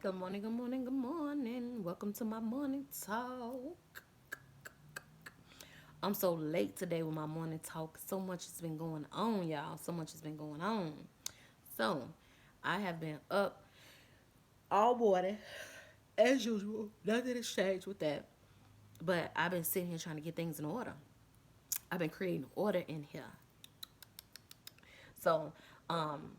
Good morning, good morning, good morning. Welcome to my morning talk. I'm so late today with my morning talk. So much has been going on, y'all. So much has been going on. So, I have been up all morning, as usual. Nothing has changed with that. But I've been sitting here trying to get things in order. I've been creating order in here. So, um,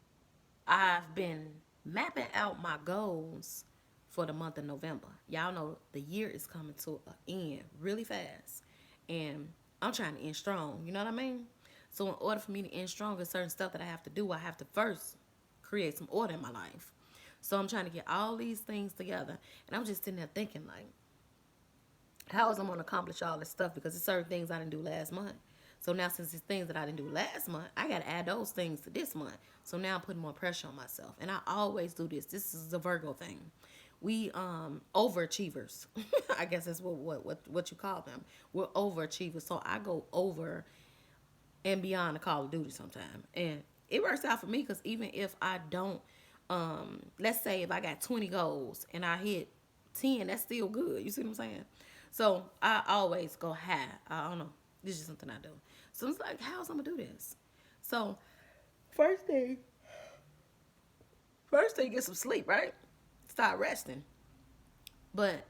I've been mapping out my goals for the month of November. Y'all know the year is coming to an end really fast. And I'm trying to end strong. You know what I mean? So in order for me to end strong, there's certain stuff that I have to do. I have to first create some order in my life. So I'm trying to get all these things together. And I'm just sitting there thinking like, how is I going to accomplish all this stuff? Because it's certain things I didn't do last month. So now since it's things that I didn't do last month, I got to add those things to this month. So now I'm putting more pressure on myself. And I always do this. This is the Virgo thing. We overachievers. I guess that's what you call them. We're overachievers. So I go over and beyond the Call of Duty sometime. And it works out for me because even if I don't, let's say if I got 20 goals and I hit 10, that's still good. You see what I'm saying? So I always go high. I don't know. This is something I do. So it's like, how's I'm gonna do this? So first thing, get some sleep, right? Start resting. But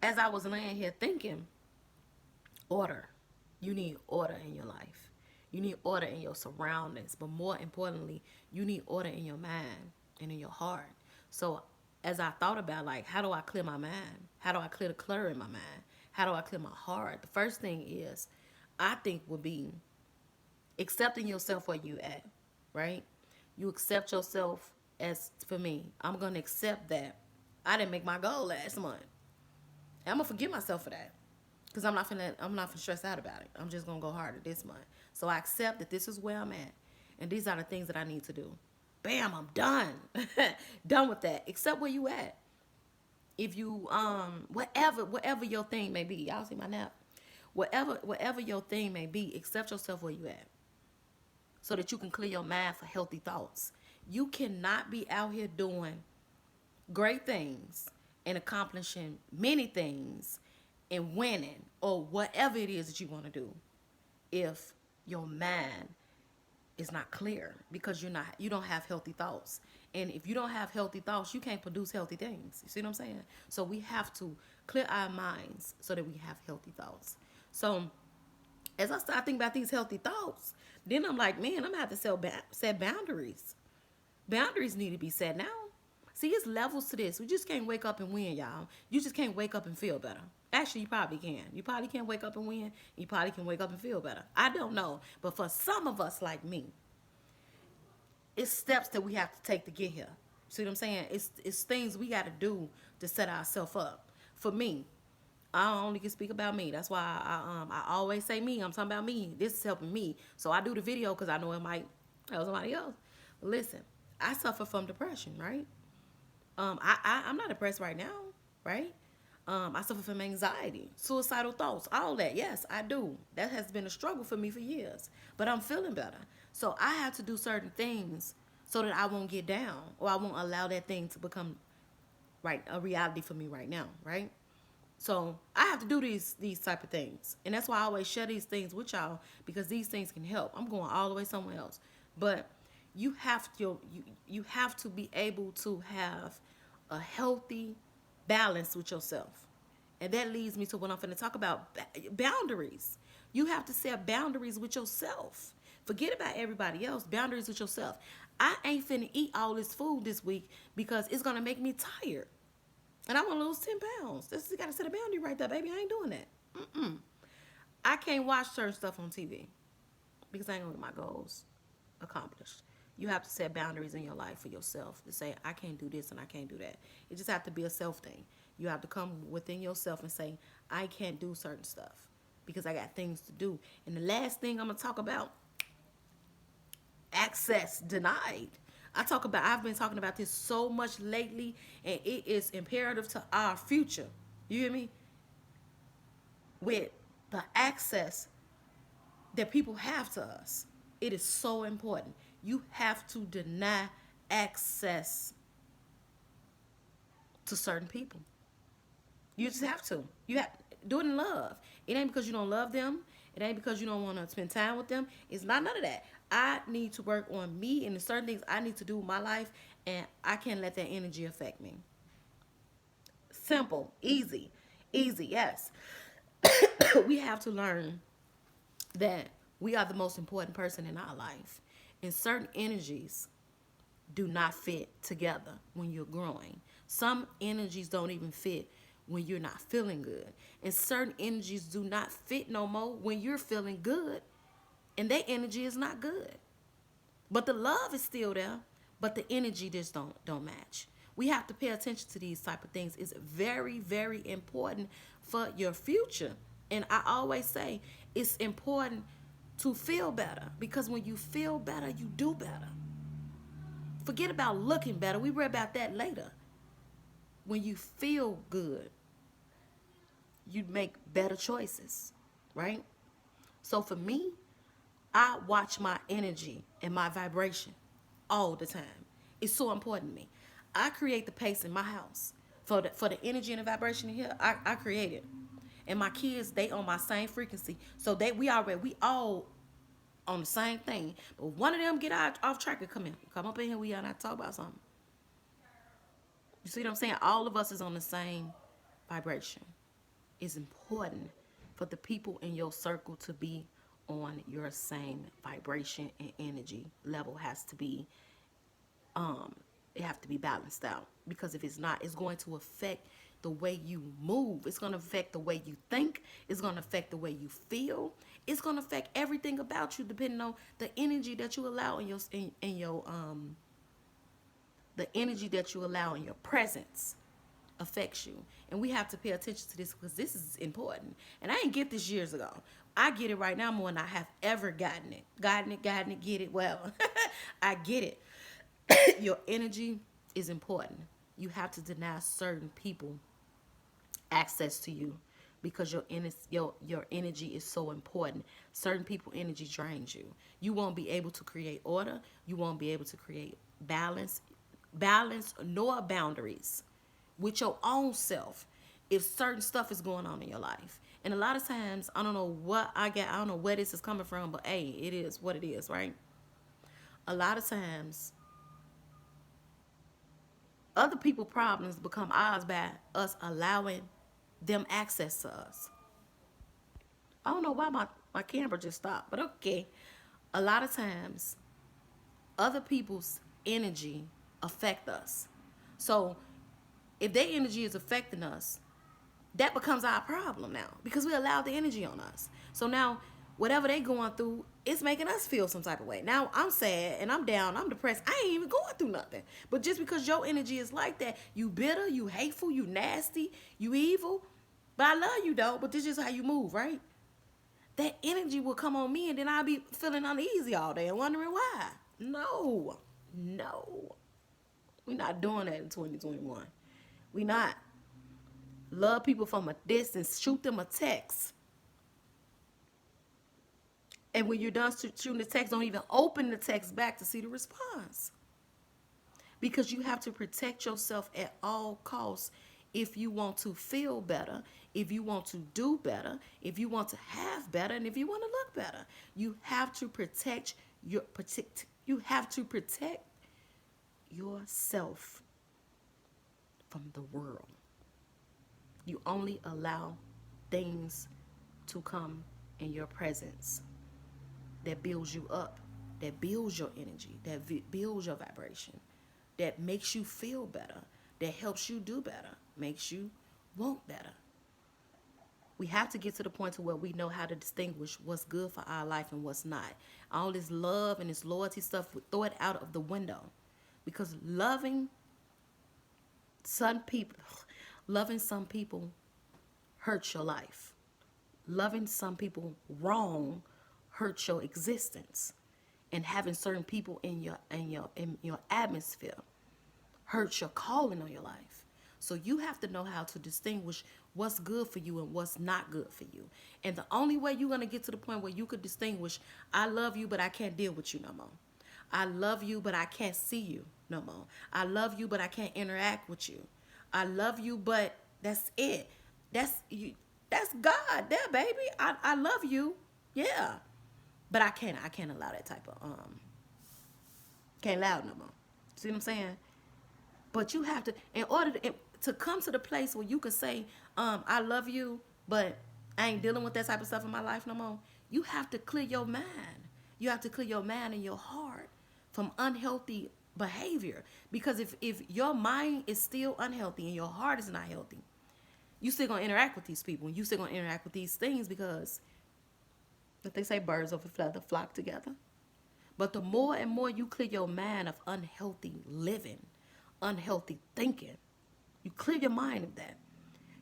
as I was laying here thinking, order. You need order in your life. You need order in your surroundings. But more importantly, you need order in your mind and in your heart. So as I thought about like how do I clear my mind? How do I clear the clutter in my mind? How do I clear my heart? The first thing is I think would be accepting yourself where you at, right? You accept yourself as for me. I'm gonna accept that I didn't make my goal last month. And I'm gonna forgive myself for that. Cause I'm not finna stress out about it. I'm just gonna go harder this month. So I accept that this is where I'm at. And these are the things that I need to do. Bam, I'm done. Done with that. Accept where you at. If you whatever your thing may be, y'all see my nap. Whatever your thing may be, accept yourself where you at. So that you can clear your mind for healthy thoughts. You cannot be out here doing great things and accomplishing many things and winning or whatever it is that you want to do if your mind is not clear because you don't have healthy thoughts. And if you don't have healthy thoughts, you can't produce healthy things. You see what I'm saying? So we have to clear our minds so that we have healthy thoughts. So as I start thinking about these healthy thoughts, then I'm like, man, I'm gonna have to set boundaries. Boundaries need to be set now. See, it's levels to this. We just can't wake up and win, y'all. You just can't wake up and feel better. Actually, you probably can. You probably can wake up and win. You probably can wake up and feel better. I don't know. But for some of us like me, it's steps that we have to take to get here. See what I'm saying? It's things we got to do to set ourselves up. For me, I only can speak about me. That's why I always say me. I'm talking about me. This is helping me. So I do the video because I know it might help somebody else. Listen, I suffer from depression, right? I'm not depressed right now, right? I suffer from anxiety, suicidal thoughts, all that. Yes, I do. That has been a struggle for me for years, but I'm feeling better. So I have to do certain things so that I won't get down or I won't allow that thing to become right a reality for me right now, right? So I have to do these type of things, and that's why I always share these things with y'all because these things can help. I'm going all the way somewhere else, but you have to be able to have a healthy balance with yourself, and that leads me to what I'm going to talk about: boundaries. You have to set boundaries with yourself. Forget about everybody else. Boundaries with yourself. I ain't finna eat all this food this week because it's gonna make me tired. And I want to lose 10 pounds. This you got to set a boundary right there, baby. I ain't doing that. I can't watch certain stuff on TV because I ain't gonna get my goals accomplished. You have to set boundaries in your life for yourself to say, I can't do this and I can't do that. It just have to be a self thing. You have to come within yourself and say, I can't do certain stuff because I got things to do. And the last thing I'm going to talk about, access denied. I've been talking about this so much lately, and it is imperative to our future. You hear me? With the access that people have to us, it is so important. You have to deny access. to certain people. You just have to. You have do it in love. It ain't because you don't love them. It ain't because you don't want to spend time with them. It's not none of that. I need to work on me and the certain things I need to do in my life, and I can't let that energy affect me. Simple, easy, easy. Yes, we have to learn that we are the most important person in our life, and certain energies do not fit together when you're growing. Some energies don't even fit when you're not feeling good. And certain energies do not fit no more when you're feeling good and their energy is not good. But the love is still there, but the energy just don't match. We have to pay attention to these type of things. It's very, very important for your future. And I always say it's important to feel better, because when you feel better, you do better. Forget about looking better. We worry about that later. When you feel good, you make better choices, right? So for me, I watch my energy and my vibration all the time. It's so important to me. I create the pace in my house for the energy and the vibration in here. I create it, and my kids, they on my same frequency. So we all on the same thing. But one of them get off track and come up in here. We are not talk about something. You see what I'm saying? All of us is on the same vibration. It's important for the people in your circle to be on your same vibration, and energy level has to be it have to be balanced out, because if it's not, it's going to affect the way you move. It's going to affect the way you think. It's going to affect the way you feel. It's going to affect everything about you, depending on the energy that you allow in your the energy that you allow in your presence affects you. And we have to pay attention to this, because this is important. And I didn't get this years ago. I get it right now more than I have ever gotten it. Gotten it, get it. Well, I get it. Your energy is important. You have to deny certain people access to you, because your energy is so important. Certain people energy drains you. You won't be able to create order. You won't be able to create balance nor boundaries with your own self if certain stuff is going on in your life. And a lot of times, I don't know what I get, I don't know where this is coming from, but hey, it is what it is, right? A lot of times, other people problems become ours by us allowing them access to us. I don't know why my camera just stopped, but okay. A lot of times, other people's energy affect us. So if their energy is affecting us, that becomes our problem now, because we allow the energy on us. So now whatever they going through, it's making us feel some type of way. Now I'm sad and I'm down, I'm depressed. I ain't even going through nothing. But just because your energy is like that, you bitter, you hateful, you nasty, you evil. But I love you though, but this is how you move, right? That energy will come on me, and then I'll be feeling uneasy all day and wondering why. No. We're not doing that in 2021. We not. Love people from a distance. Shoot them a text. And when you're done shooting the text, don't even open the text back to see the response. Because you have to protect yourself at all costs if you want to feel better, if you want to do better, if you want to have better, and if you want to look better. You have to protect yourself from the world. You only allow things to come in your presence that builds you up, that builds your energy, that builds your vibration, that makes you feel better, that helps you do better, makes you want better. We have to get to the point to where we know how to distinguish what's good for our life and what's not. All this love and this loyalty stuff, we throw it out of the window, because loving some people hurts your life. Loving some people wrong hurts your existence. And having certain people in your atmosphere hurts your calling on your life. So you have to know how to distinguish what's good for you and what's not good for you. And the only way you're going to get to the point where you could distinguish, I love you, but I can't deal with you no more. I love you, but I can't see you no more. I love you, but I can't interact with you. I love you, but that's it. That's you. That's God, there, baby. I love you, yeah, but I can't allow that type of can't allow it no more. See what I'm saying? But you have to, in order to come to the place where you can say, I love you, but I ain't dealing with that type of stuff in my life no more. You have to clear your mind. You have to clear your mind and your heart from unhealthy behavior. Because if your mind is still unhealthy and your heart is not healthy, you still gonna interact with these people. You still gonna interact with these things because, like they say, birds of a feather flock together. But the more and more you clear your mind of unhealthy living, unhealthy thinking, you clear your mind of that.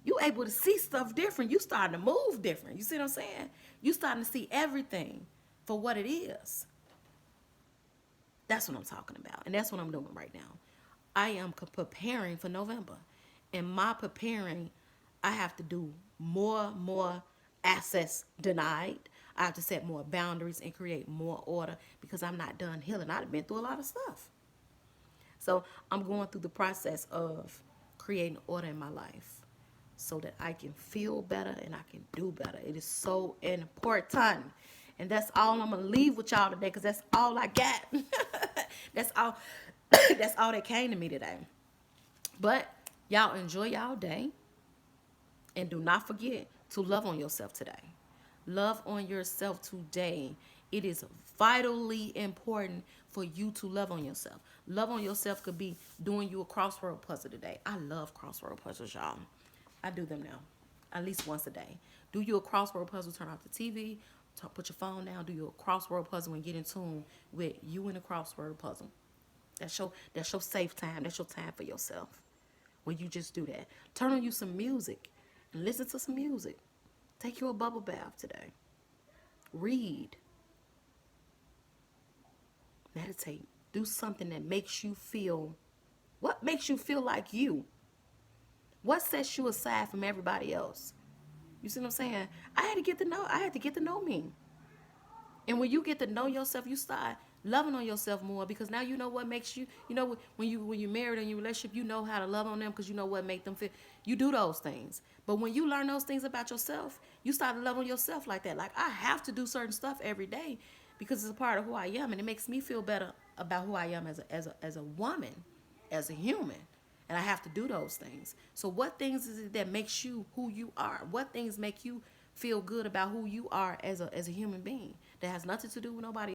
You able to see stuff different. You starting to move different. You see what I'm saying? You starting to see everything for what it is. That's what I'm talking about. And that's what I'm doing right now. I am preparing for November. And my preparing, I have to do more access denied. I have to set more boundaries and create more order because I'm not done healing. I've been through a lot of stuff. So I'm going through the process of creating order in my life so that I can feel better and I can do better. It is so important. And that's all I'm going to leave with y'all today because that's all I got. That's all that's all that came to me today. But y'all enjoy y'all day. And do not forget to love on yourself today. Love on yourself today. It is vitally important for you to love on yourself. Love on yourself could be doing you a crossword puzzle today. I love crossword puzzles, y'all. I do them now, at least once a day. Do you a crossword puzzle, turn off the TV, put your phone down, do you a crossword puzzle and get in tune with you in a crossword puzzle. That's your safe time. That's your time for yourself. When you just do that. Turn on you some music and listen to some music. Take you a bubble bath today. Read. Meditate. Do something that makes you feel, what makes you feel like you? What sets you aside from everybody else? You see what I'm saying? I had to get to know me. And when you get to know yourself, you start loving on yourself more because now you know what makes you, when you're married in your relationship, you know how to love on them because you know what make them feel. You do those things. But when you learn those things about yourself, you start to love on yourself like that. Like I have to do certain stuff every day because it's a part of who I am and it makes me feel better about who I am as a woman, as a human. And I have to do those things. So what things is it that makes you who you are? What things make you feel good about who you are as a human being? That has nothing to do with nobody